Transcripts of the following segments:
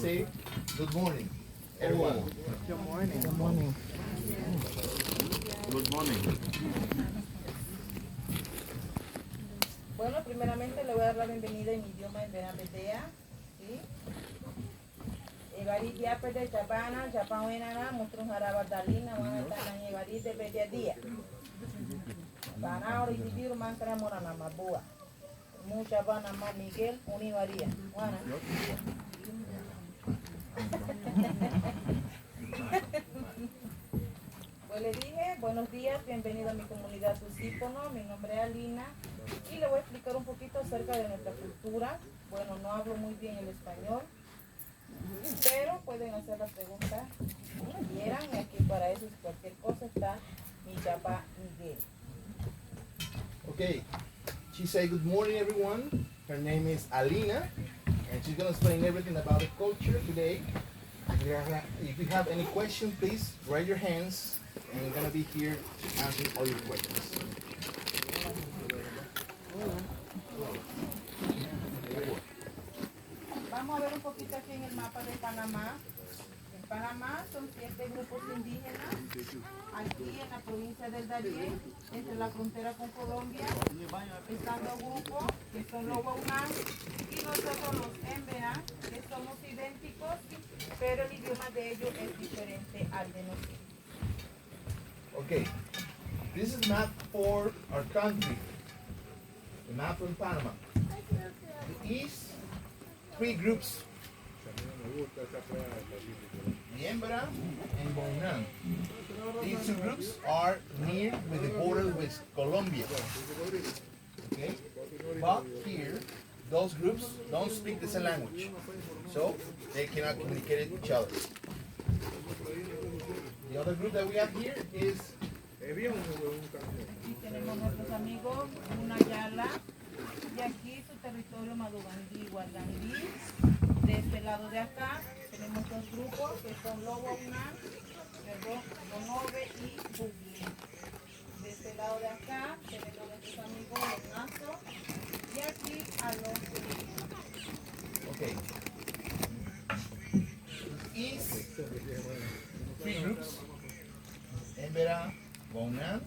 say good morning, everyone. Good morning. Good morning. Good morning. Bueno, primeramente le voy a dar la bienvenida en mi idioma en Benabedea, ¿sí? Evarit ya pede Japana, Japan wenana, mustrun haraba dalina, wana tanan evarit de bedia dia. Bana ori dibiru mankara morana mabua. Mucha bana ma Miguel, univaría. Wana. Pues le dije, buenos días, bienvenido a mi comunidad Tusípono, mi nombre es Alina y le voy a explicar un poquito acerca de nuestra cultura. Bueno, no hablo muy bien el español, pero pueden hacer las preguntas que quieran y aquí para eso cualquier cosa está mi papá Miguel. Okay, she said good morning, everyone. Her name is Alina, and she's gonna explain everything about the culture today. If you have any questions, please raise your hands, and we're gonna be here to answer all your questions. Vamos a ver un poquito aquí en el mapa de Panamá. En Panamá son 7 grupos indígenas. Aquí en la provincia del Darién, entre la frontera con Colombia, están los grupos que son los Waunán y nosotros los Embrela, que somos idénticos, pero el idioma de ellos es diferente al de nosotros. Okay, this is map for our country. The map from Panama. The east, 3 groups. The Embrela and Bonan. These 2 groups are near with the border with Colombia. Okay? But here, those groups don't speak the same language. So they cannot communicate with each other. The other group that we have here is Aquí tenemos nuestros amigos Unayala y aquí su territorio Madugandí, Guardandí. De este lado de acá tenemos 2 grupos que son Lobo Unán, Bonobe y Bugli. De este lado de acá tenemos nuestros amigos los Nazo y aquí a los okay. East 3 groups. Embrela, Bonan,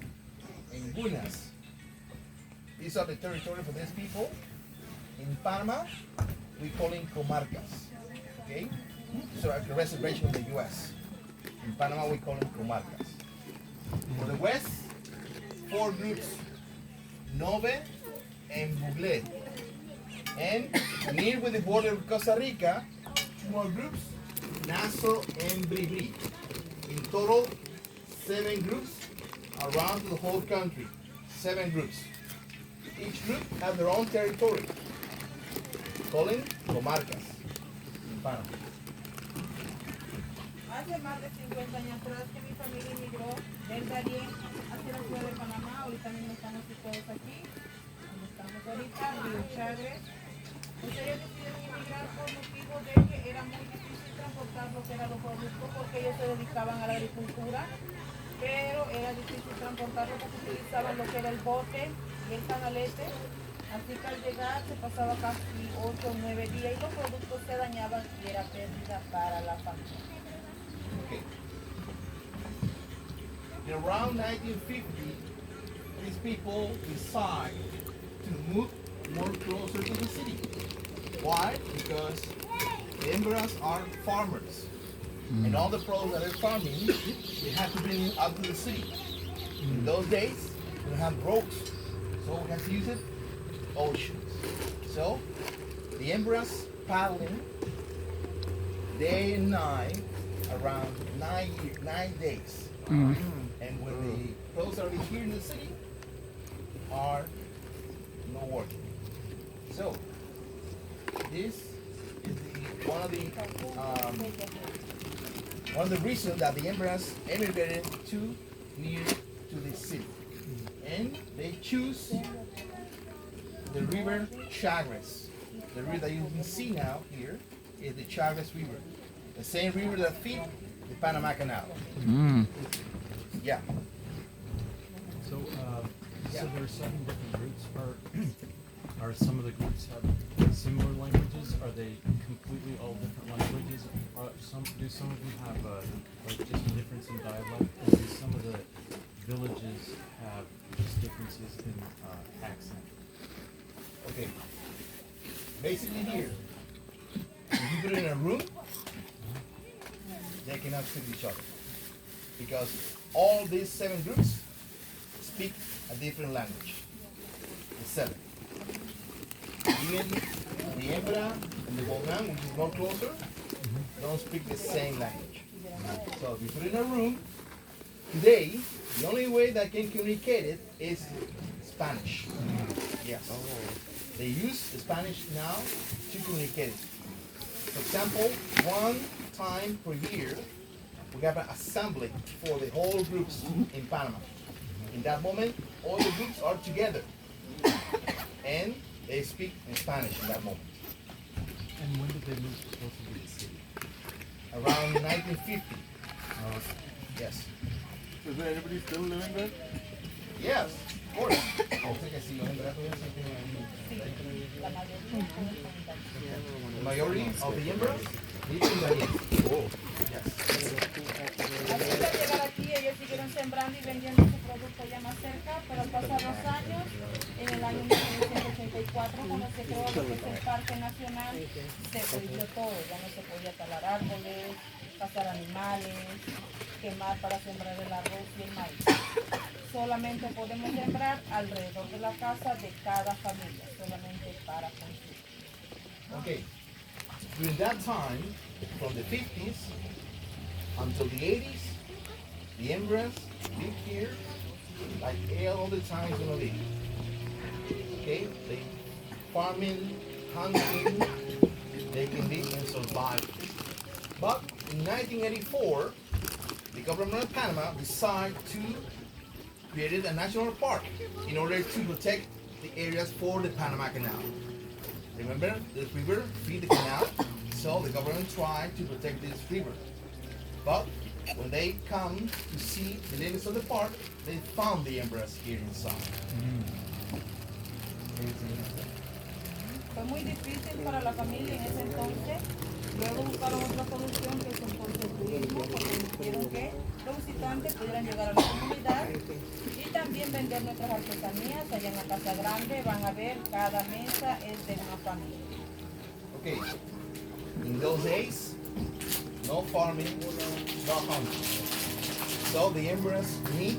and Gunas. These are the territory for these people. In Panama, we call them comarcas. Okay? So like a reservation in the US. In Panama, we call them comarcas. For the west, 4 groups, Nove and Bugle. And near with the border of Costa Rica, 2 more groups, Naso and Bribri. In total, 7 groups around the whole country. 7 groups. Each group have their own territory. Calling comarcas in Panama. Hace más de 50 años atrás que mi familia emigró del Darién hacia la ciudad de Panamá. Ahorita mismo estamos todos aquí. Donde estamos ahorita, Río Chávez. Pues ellos decidieron emigrar por motivo de que era muy difícil transportar lo que eran los productos porque ellos se dedicaban a la agricultura. Pero era difícil transportarlo porque utilizaban lo que era el bote y el canalete. Así que al llegar se pasaba casi 8 o 9 días y los productos se dañaban y era pérdida para la familia. Okay. In around 1950, these people decide to move more closer to the city. Why? Because the Embrelas are farmers. And all the products that they're farming, they have to bring it up to the city. In those days, we don't have roads, so we have to use it oceans. So the Embrelas paddling day and night around 9 days. And when the products that are here in the city are not working. So this is one of the reasons that the Embrelas emigrated to near to the city. And they choose the river Chagres. The river that you can see now here is the Chagres River. The same river that feeds the Panama Canal. Yeah. So, Yeah. so there are 7 different groups. Are some of the groups have similar languages? villages, are they completely all different languages? Do some of them have like just a difference in dialect, or do some of the villages have just differences in accent? Okay. Basically here, if you put it in a room, they cannot speak each other. Because all these 7 groups speak a different language. The 7. Even the Embrela and the Bongan, which is more closer, don't speak the same language. So if you put it in a room, today, the only way that can communicate it is Spanish. Yes. They use Spanish now to communicate it. For example, one time per year, we have an assembly for the whole groups in Panama. In that moment, all the groups are together. And they speak in Spanish in that moment. And when did they move closer to the city? Around 1950. Yes. Is there anybody still living there? Yes, of course. The majority of the Embrela live in Daniel. Yes. Antes de llegar aquí, ellos siguieron sembrando y vendiendo su producto ya más cerca, pero al pasar los años, en el año 1984, cuando se creó lo que es el Parque Nacional, se prohibió todo. Ya no se podía talar árboles, cazar animales, quemar para sembrar el arroz y el maíz. Solamente podemos sembrar alrededor de la casa de cada familia, solamente para consumir. Okay. During that time, from the 50s until the 80s, the Embraers lived here like all the times in the league. Okay? They farming, hunting, they can live and survive. But in 1984, the government of Panama decided to create a national park in order to protect the areas for the Panama Canal. Remember, the river feed the canal, so the government tried to protect this river. But when they come to see the limits of the park, they found the Embrela here inside. Fue muy difícil para la familia en ese entonces. Luego buscaron otra solución que es entonces el turismo, porque quisieron que los visitantes pudieran llegar a la comunidad y también vender nuestras artesanías. Allá en la Casa Grande van a ver, cada mesa es de una familia. Okay, in those days, no farming, no hunting. So the Embraers need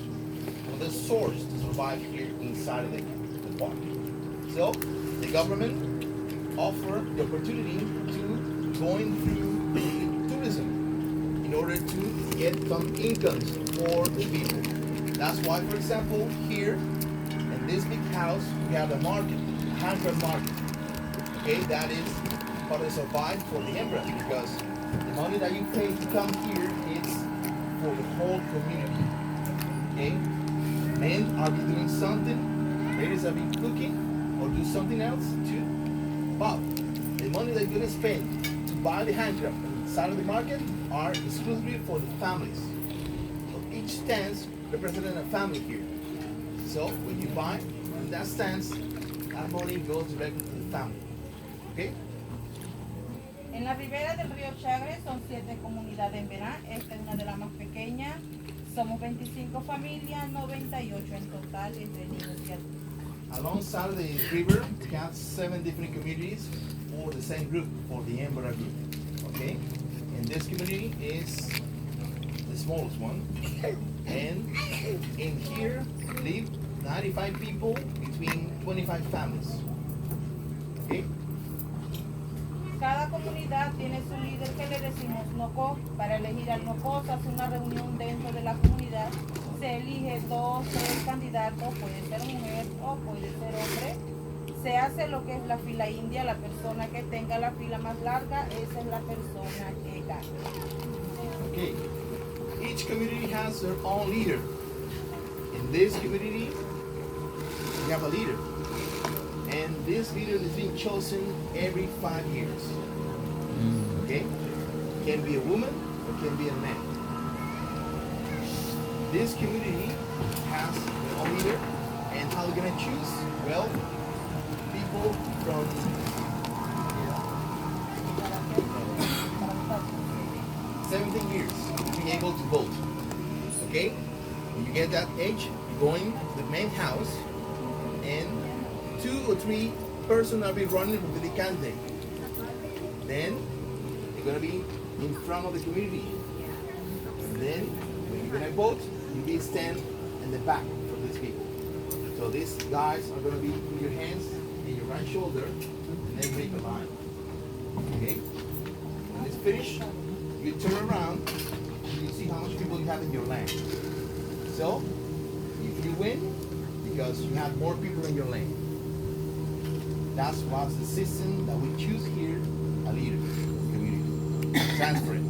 the source to survive here inside of the park. So the government offered the opportunity to going through tourism in order to get some incomes for the people. That's why, for example, here in this big house, we have a market, a handcraft market. Okay, that is how they survive for the Embrela, because the money that you pay to come here is for the whole community. Okay, men are be doing something, ladies are be cooking or do something else too. But the money that you're gonna spend to buy the handcraft inside of the market are exclusively for the families. So each stance representing a family here. So when you buy in that stance, that money goes directly to the family. Okay? En la ribera del río Chagres son 7 comunidades en Verán. Esta es una de las más pequeñas. Somos 25 familias, 98 en total entre niños y adultos. Alongside the river, we have 7 different communities for the same group, for the Embrela group. Okay? And this community is the smallest one. And in here live 95 people between 25 families. Okay? Cada comunidad tiene su líder que le decimos NOCO. Para elegir al NOCO se hace una reunión dentro de la comunidad. Se elige 2, 3 candidatos, puede ser mujer o puede ser hombre. Se hace lo que es la fila india, la persona que tenga la fila más larga, esa es la persona que gana. Okay. Each community has their own leader. In this community, we have a leader. And this leader is being chosen every 5 years. Okay? Can be a woman or can be a man. This community has their own leader. And how they're gonna choose? Well, people from years to be able to vote. Okay? When you get that age, you go in the main house, and 2 or 3 persons will be running with the candidate. Then you're gonna be in front of the community. And then when you're gonna vote, you be stand in the back for these people. So these guys are gonna be in your hands and your right shoulder, and then make a line. Okay? When it's finished, you turn around and you see how much people you have in your land. So if you win, because you have more people in your lane. That's what's the system that we choose here, a leader in the community. Transparent.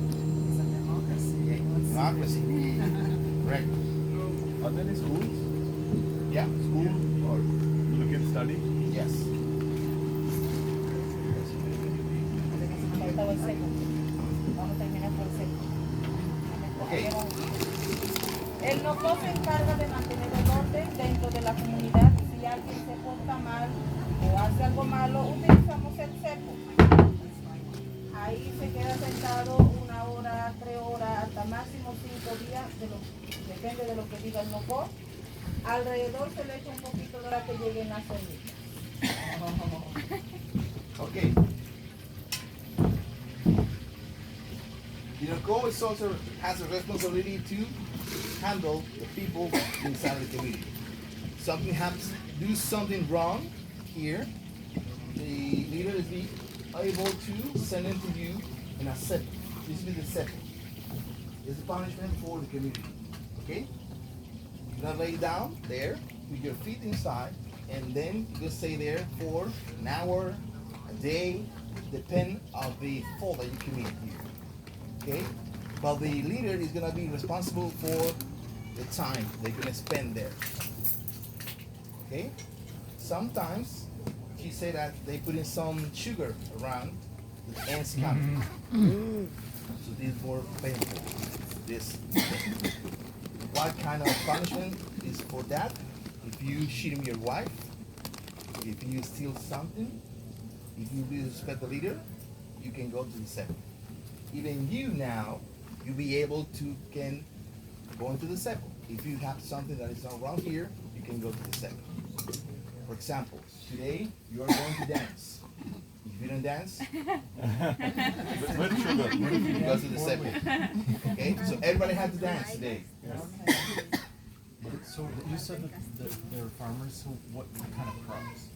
Okay. Democracy. Correct. Are there any schools? Yeah. School or you can study? Yes. Faltaba el seco. Vamos a terminar por el seco. Okay. El loco se encarga de mantener el orden dentro de la comunidad. Si alguien se porta mal o hace algo malo, utilizamos el cepo. Ahí se queda sentado 1 hora, 3 horas, hasta máximo 5 días, depende de lo que diga el loco. Alrededor se le echa un poquito de la que lleguen las semillas. Okay. The local is also has a responsibility to handle the people inside the community. Something happens, do something wrong here, the leader is be able to send it to you in a set. This is the set. It's a punishment for the community. Okay? You're gonna lay down there with your feet inside, and then you stay there for an hour, a day, depend on the fault that you commit here. Okay? But the leader is gonna be responsible for the time they're gonna spend there. Okay? Sometimes she said that they put in some sugar around the ants coming. So this is more painful. This. What kind of punishment is for that? If you cheat your wife, if you steal something, if you disrespect the leader, you can go to the second. Even you now, you'll be able to can go into the second. If you have something that is not wrong here, you can go to the second. For example, today you are going to dance. If you don't dance, With sugar. you go to the second. Okay, so everybody had to dance today. So you said that there are farmers. So what kind of crops?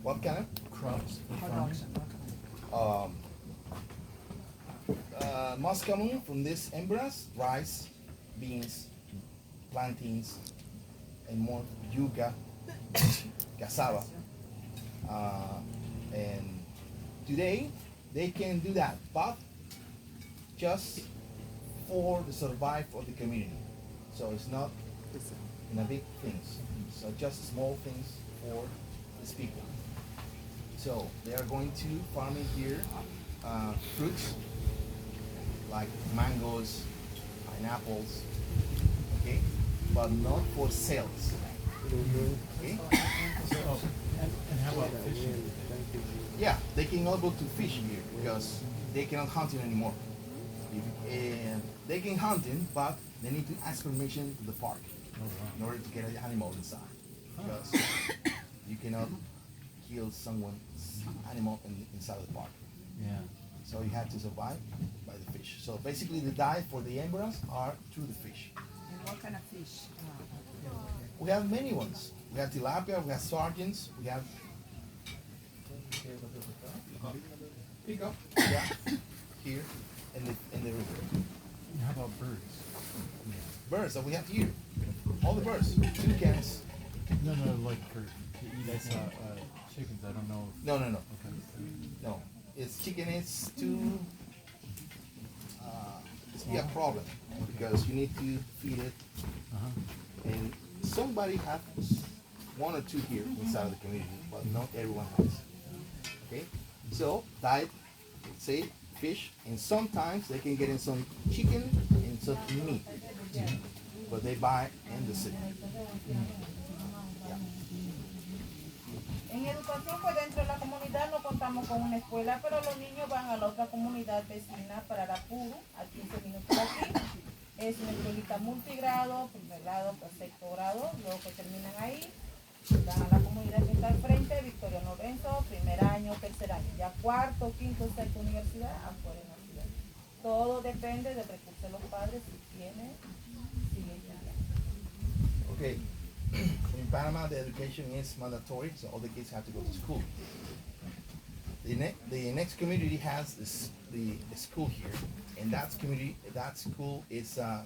What kind of? Crops for farmers? Most common from this Embrela, rice, beans, plantains, and more yuca, cassava. And today they can do that, but just for the survive of the community. So it's not in a big things. So just small things for these people. So they are going to farming here fruits like mangoes, pineapples, okay, but not for sales. Okay? So, and how about fishing? Yeah, they cannot go to fish here because they cannot hunt it anymore. They can hunt it, but they need to ask permission to the park in order to get an animal inside. Because you cannot kill someone's animal inside the park. Yeah. So you have to survive by the fish. So basically the diet for the Embrela are through the fish. And what kind of fish? We have many ones. We have tilapia, we have sardines, we have pick up, yeah, here in the river. And how about birds? Birds that we have here. All the birds. Toucans. No, like for to eat as chickens. I don't know. No. Okay. No. It's chicken is too it's be a problem because you need to feed it, and somebody has 1 or 2 here inside of the community, but not everyone has. Okay, so diet, say fish, and sometimes they can get in some chicken and some meat, but they buy in the city. Yeah. En En educación, pues dentro de la comunidad no contamos con una escuela, pero los niños van a la otra comunidad vecina para Arapuru, a 15 minutos de aquí. Es una escuelita multigrado, primer grado, pues sexto grado, luego que terminan ahí, van a la comunidad que está al frente, Victoria Lorenzo, primer año, tercer año, ya cuarto, quinto, sexto universidad, afuera en la ciudad. Todo depende del recurso de los padres, si tienen, si les llega. Okay. In Panama, the education is mandatory, so all the kids have to go to school. The next community has the school here, and that school is a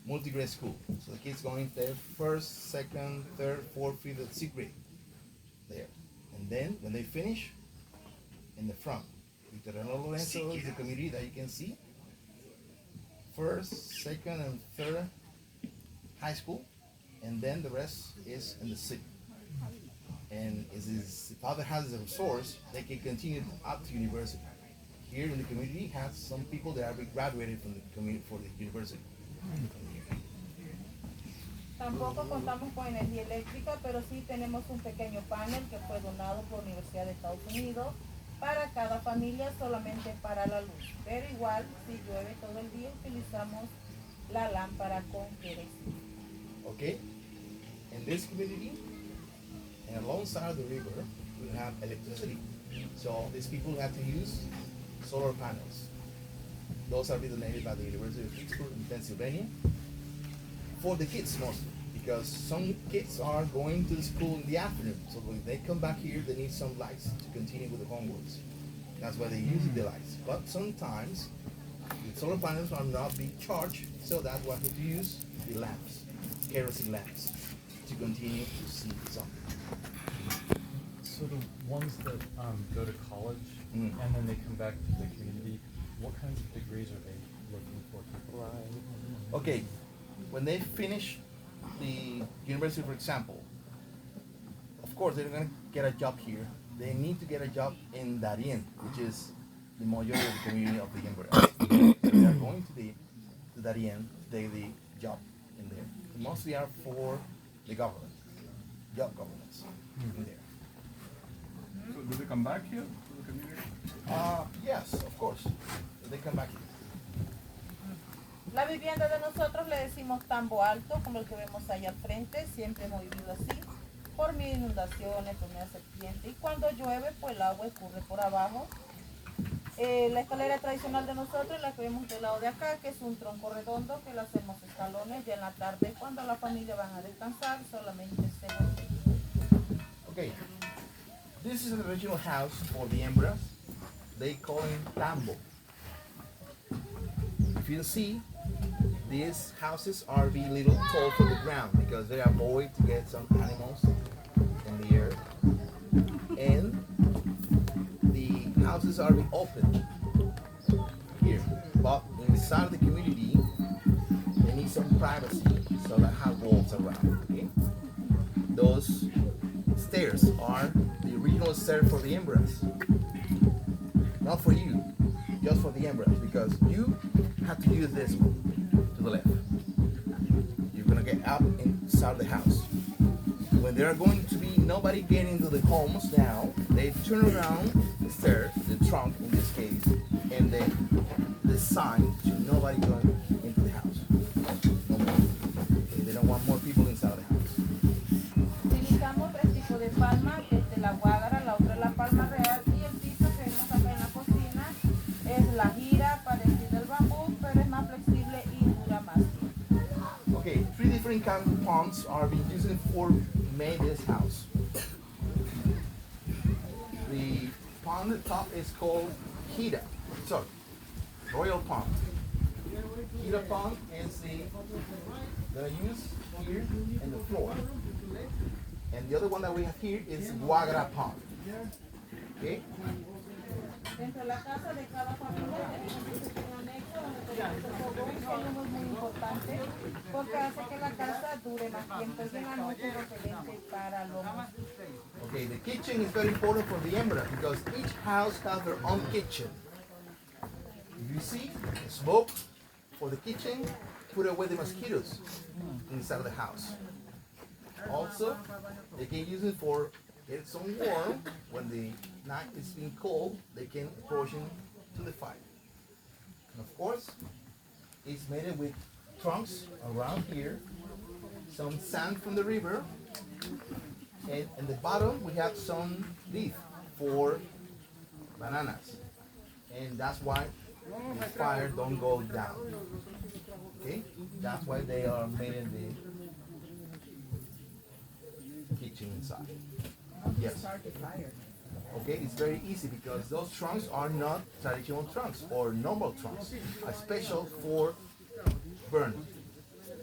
multi-grade school. So the kids going there first, second, third, fourth, fifth, and sixth grade there. And then when they finish, in the front, Victoria Lorenzo is the community that you can see. First, second, and third high school, and then the rest is in the city. And if the father has a resource, they can continue up to university. Here in the community has some people that have graduated from the community for the university. Tampoco contamos con energía eléctrica, pero sí tenemos un pequeño panel que fue donado por la Universidad de Estados Unidos para cada familia, solamente para la luz. Pero igual, si llueve todo el día, utilizamos la lámpara con queroseno. Okay? In this community, and alongside the river, we have electricity. So these people have to use solar panels. Those are donated by the University of Pittsburgh in Pennsylvania for the kids mostly, because some kids are going to school in the afternoon. So when they come back here, they need some lights to continue with the homeworks. That's why they use the lights. But sometimes the solar panels are not being charged, so that's why we use the lamps, kerosene lamps, to continue to see something. So the ones that go to college and then they come back to the community, what kinds of degrees are they looking for to apply? Okay, when they finish the university, for example, of course they're going to get a job here. They need to get a job in Darien, which is the majority of the community of the Embrela. So they are going to Darien to take the job in there. Mostly are for the government, job governments in there. So do they come back here to the community? Yes, of course. They come back here. La vivienda de nosotros le decimos tambo alto, como el que vemos allá al frente. Siempre hemos vivido así, por mil inundaciones, por una serpiente. Y cuando llueve, pues el agua escurre por abajo. La escalera tradicional de nosotros, la que vemos del lado de acá, que es un tronco redondo, que le hacemos escalones. Ya en la tarde, cuando la familia van a descansar, solamente se vuelve. Okay, this is an original house for the Embrels. They call him Tambo. If you see, these houses are being a little tall from the ground because they avoid to get some animals in the air. And the houses are being open here. But inside the community, they need some privacy, so they have walls around. Okay? Those stairs are the original stairs for the Embrels. Not for you, just for the Embrels, because you have to use this one to the left. You're gonna get up inside the house. When there are going to be nobody getting into the homes now, they turn around the stairs, the trunk in this case, and then the sign to nobody going into the house. No more. Okay, they don't want more people inside the house. Utilizamos tres tipos de palma, que es de la guágara, la otra es la palma real, y el piso que vemos acá en la cocina es la gira, parecida al bambú, pero es más flexible y dura más. Okay, three different kinds of palms are being used for make this house. The palm at the top is called Hida. Sorry, royal palm. Hida palm is the that I use here in the floor. And the other one that we have here is Guagra palm. Okay? Dentro de la casa de cada familia tenemos un anexo donde tenemos el fogón, que es muy importante porque hace que la casa dure más tiempo y en la noche es repelente para los mosquitos. Okay, the kitchen is very important for the Embrela because each house has their own kitchen. If you see the smoke for the kitchen, put away the mosquitoes inside of the house. Also, they can use it for get some warm, when the night is being cold, they can approach in to the fire. And of course, it's made with trunks around here, some sand from the river, and in the bottom we have some leaf for bananas. And that's why the fire don't go down. Okay? That's why they are made in the kitchen inside. Yes. Start the fire. Okay, it's very easy because those trunks are not traditional trunks or normal trunks, are special for burn.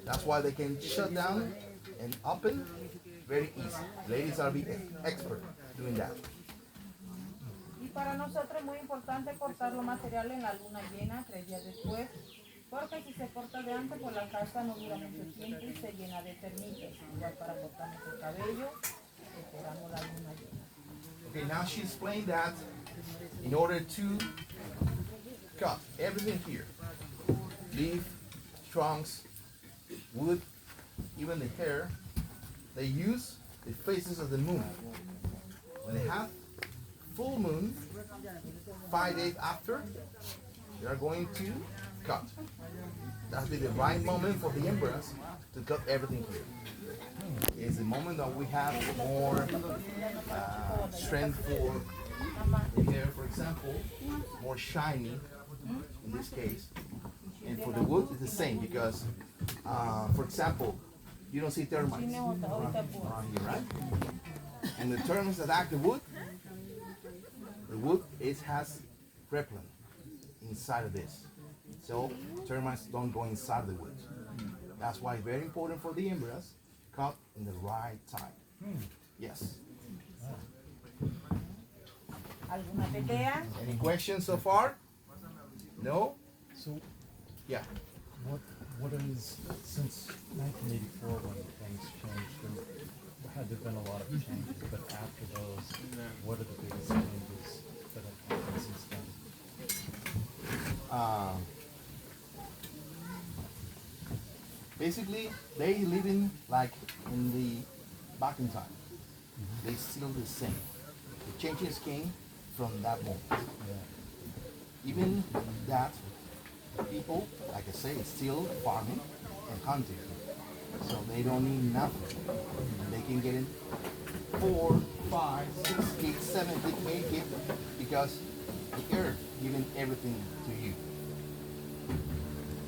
That's why they can shut down and open very easy. Ladies are the expert doing that. Y para nosotros es muy importante cortar los materiales en la luna llena 3 días después, porque si se corta de antes, pues la casa no dura mucho tiempo y se llena de termitas. Igual para cortar nuestro cabello, esperamos la luna llena. Okay, now she explained that in order to cut everything here, leaf, trunks, wood, even the hair, they use the phases of the moon. When they have full moon, 5 days after, they are going to cut. That'll be the right moment for the Embrels to cut everything here. It's the moment that we have more strength for the hair, for example, more shiny in this case. And for the wood, it's the same because, for example, you don't see termites around here, right? And the termites that attack the wood has repellent inside of this. So termites don't go inside the wood. That's why it's very important for the Embrels cut in the right time. Yes. ¿Alguna idea? Any questions so far? No? So, Yeah. what is, since 1984 when things changed, there had been a lot of changes, but after those, what are the biggest changes that have happened since then? Basically, they living like in the back in time. They still the same. The changes came from that moment. Yeah. Even that people, like I say, still farming and hunting. So they don't need nothing. They can get in 4, 5, 6 gigs, 7 gigs, 8 gigs because the earth giving everything to you.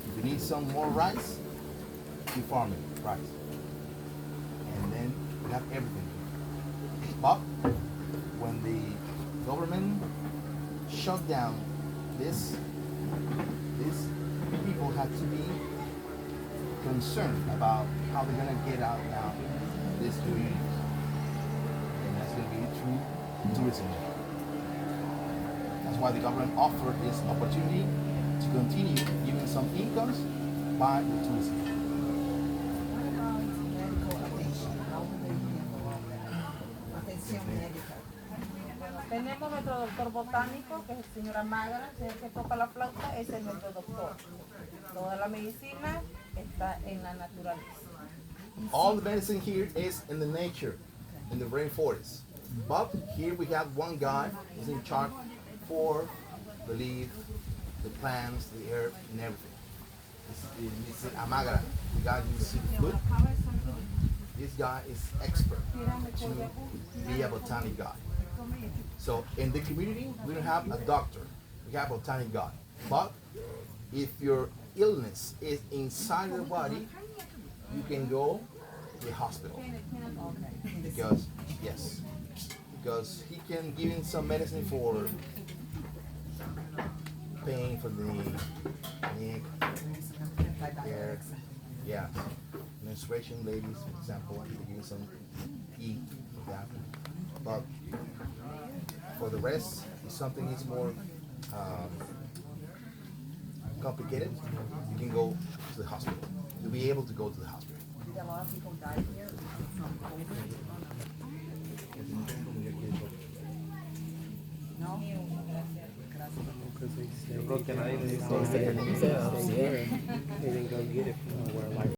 If you need some more rice, you farm it, rice. And then you have everything. But when the government shut down this people had to be concerned about how they're gonna get out now this community. And that's gonna be through tourism. That's why the government offered this opportunity to continue giving some incomes by the tourism. Tenemos nuestro doctor botánico, que es el señor Amagra, que es el que toca la flauta, ese es nuestro doctor. Toda la medicina está en la naturaleza. All the medicine here is in the nature, in the rainforest. But here we have one guy who's in charge for the leaf, the plants, the herb, and everything. It's Amagra, the guy who see the flute. This guy is expert to be a botanic guy. So in the community, we don't have a doctor. We have a botanic guy. But if your illness is inside the body, you can go to the hospital. Because, yes, because he can give you some medicine for pain for the neck, hair, yeah. Menstruation ladies, for example, they give you some tea for that. But for the rest, if something is more complicated, you can go to the hospital. You'll be able to go to the hospital. A lot of people die here from COVID. No? Yo creo que nadie necesita themselves. Yeah. They didn't go get it from nowhere.